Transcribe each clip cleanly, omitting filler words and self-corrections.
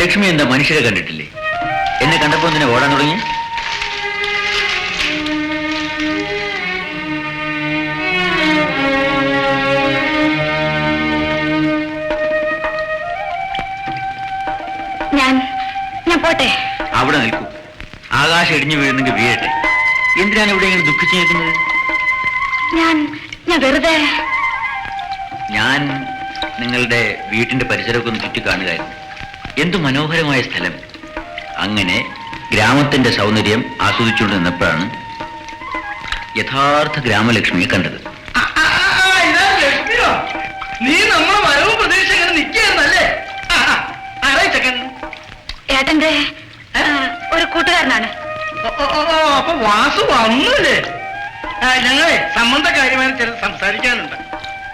ലക്ഷ്മി എന്താ മനുഷ്യരെ കണ്ടിട്ടില്ലേ? എന്നെ കണ്ടപ്പോ എന്തിനാ ഓടാൻ തുടങ്ങി? ഞാൻ പോട്ടെ. അവിടെ നിൽക്കൂ. ആകാശം ഇടിഞ്ഞു വീഴുന്നെങ്കിൽ വീഴട്ടെ. എന്തിനാണ് ഇവിടെ ഇങ്ങനെ ദുഃഖിച്ചു നിൽക്കുന്നത്? ഞാൻ വെറുതെ. ഞാൻ നിങ്ങളുടെ വീട്ടിന്റെ പരിസരമൊക്കെ ഒന്ന് ചുറ്റിക്കാണുകയായിരുന്നു. എന്തു മനോഹരമായ സ്ഥലം. അങ്ങനെ ഗ്രാമത്തിന്റെ സൗന്ദര്യം ആസ്വദിച്ചുകൊണ്ട് നിന്നപ്പോഴാണ് യഥാർത്ഥ ഗ്രാമലക്ഷ്മിയെ കണ്ടത്. നീ നമ്മളെ വരവും പ്രതീക്ഷ ഇങ്ങനെ നിൽക്കുകയായിരുന്നല്ലേ? ഏട്ടന്റെ ഒരു കൂട്ടുകാരനാണ്. അപ്പൊ വാസു വന്നല്ലേ? ഞങ്ങളെ സംബന്ധകാര്യമായി ചിലത് സംസാരിക്കാനുണ്ട്.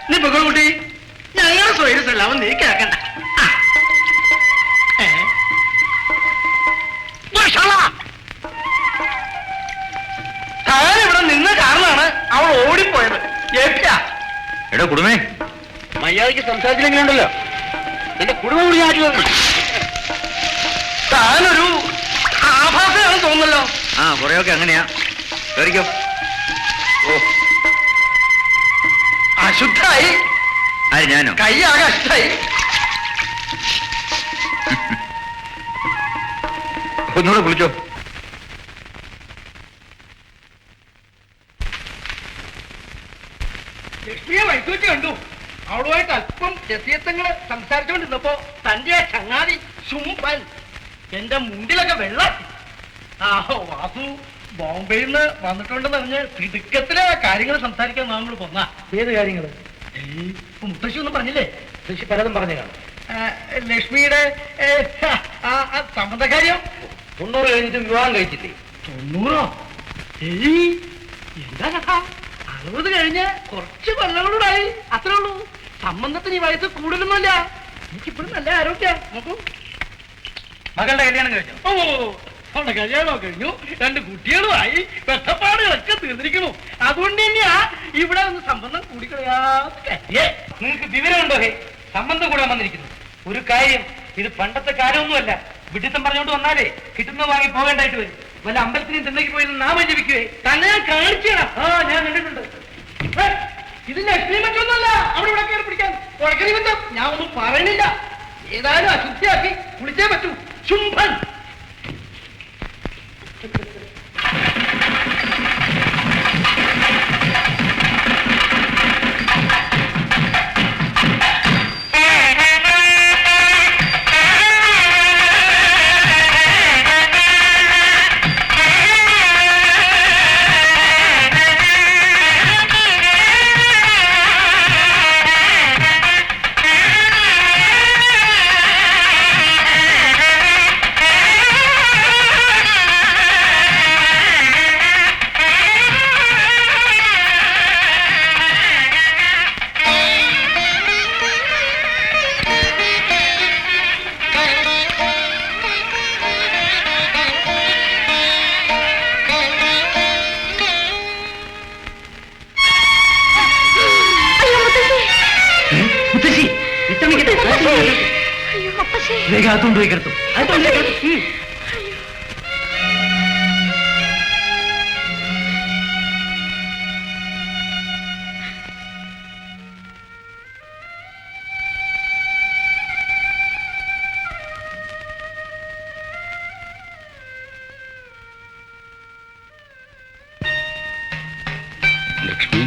നീ പൊക്കോട്ടെ, ഞങ്ങളെ സ്വൈരസല്ല അവൻ നീ കേൾക്കണ്ട. താനിവിടെ നിന്ന കാരണമാണ് അവൾ ഓടിപ്പോയത്. എടോ കുടുംബേ, മര്യാദയ്ക്ക് സംസാരിച്ചില്ലെങ്കിലുണ്ടല്ലോ എന്റെ കുടുംബം കൂടി ആക്കി. താനൊരു ആഭാസമാണെന്ന് തോന്നുന്നല്ലോ. കുറെയൊക്കെ അങ്ങനെയാ. കേറിക്കോ. ഓ, അശുദ്ധായി. ആര്? ഞാനോ? കൈയാകെ അശുദ്ധായി. ഒന്നുകൂടെ കുളിച്ചോ. ലക്ഷ്മിയെ വൈദ്യുതി കണ്ടു. അവളുമായിട്ട് അല്പം രസീയത്വങ്ങള് സംസാരിച്ചുകൊണ്ടിരുന്നപ്പോ തന്റെ ചങ്ങാതി ശുംഭൻ എന്റെ മുണ്ടിലൊക്കെ വെള്ളം. വാസു ബോംബെയിൽ നിന്ന് വന്നിട്ടുണ്ടെന്ന് പറഞ്ഞ് തിടുക്കത്തിലെ കാര്യങ്ങൾ സംസാരിക്കാൻ നമ്മൾ പോന്ന. ഏത് കാര്യങ്ങള്? മുത്തശ്ശി ഒന്നും പറഞ്ഞില്ലേ? മുത്തശ്ശി പലതും പറഞ്ഞു കാണും. ലക്ഷ്മിയുടെ സംബന്ധകാര്യം 90 കഴിഞ്ഞിട്ട് വിവാഹം കഴിച്ചില്ലേ? 90? എന്താ കഥ? 60 കഴിഞ്ഞ് കുറച്ച് കൊല്ലങ്ങളൂടായി, അത്രേ ഉള്ളൂ. സംബന്ധത്തിന് ഈ വയസ്സ് കൂടുതലൊന്നുമല്ല. എനിക്കിപ്പോഴും നല്ല ആരോഗ്യം. നോക്കൂ, മകളുടെ കല്യാണം കഴിഞ്ഞു. അവളുടെ കല്യാണം കഴിഞ്ഞു, 2 കുട്ടികളുമായി, വെട്ടപ്പാടുകളൊക്കെ തീർന്നിരിക്കണു. അതുകൊണ്ട് തന്നെയാ ഇവിടെ ഒന്ന് സംബന്ധം കൂടിക്കളയാത്ത കാര്യം. നിങ്ങൾക്ക് വിവരമുണ്ടോ? സംബന്ധം കൂടാൻ വന്നിരിക്കുന്നു. ഒരു കാര്യം, ഇത് പണ്ടത്തെ കാലമൊന്നുമല്ല. വിഡിത്തം പറഞ്ഞുകൊണ്ട് വന്നാലേ കിട്ടുന്ന വാങ്ങി പോകേണ്ടായിട്ട് വരും. വല്ല അമ്പലത്തിനും തിന്നേക്ക് പോയി നാമം ജപിക്കുവേ. തന്നെ ഞാൻ കാണിച്ചാ. ഞാൻ കണ്ടിട്ടുണ്ട്. ഇത് ലക്ഷ്മി മറ്റൊന്നുമല്ല. അവിടെ ഇവിടെ കയറി പിടിക്കാൻ ഉടക്കണി ബന്ധം ഞാൻ ഒന്നും പറയണില്ല. ഏതായാലും അശുദ്ധിയാക്കി കുളിച്ചേ പറ്റൂ. ശുംഭൻ വേഗം പോയി കിടത്തും. ലക്ഷ്മി,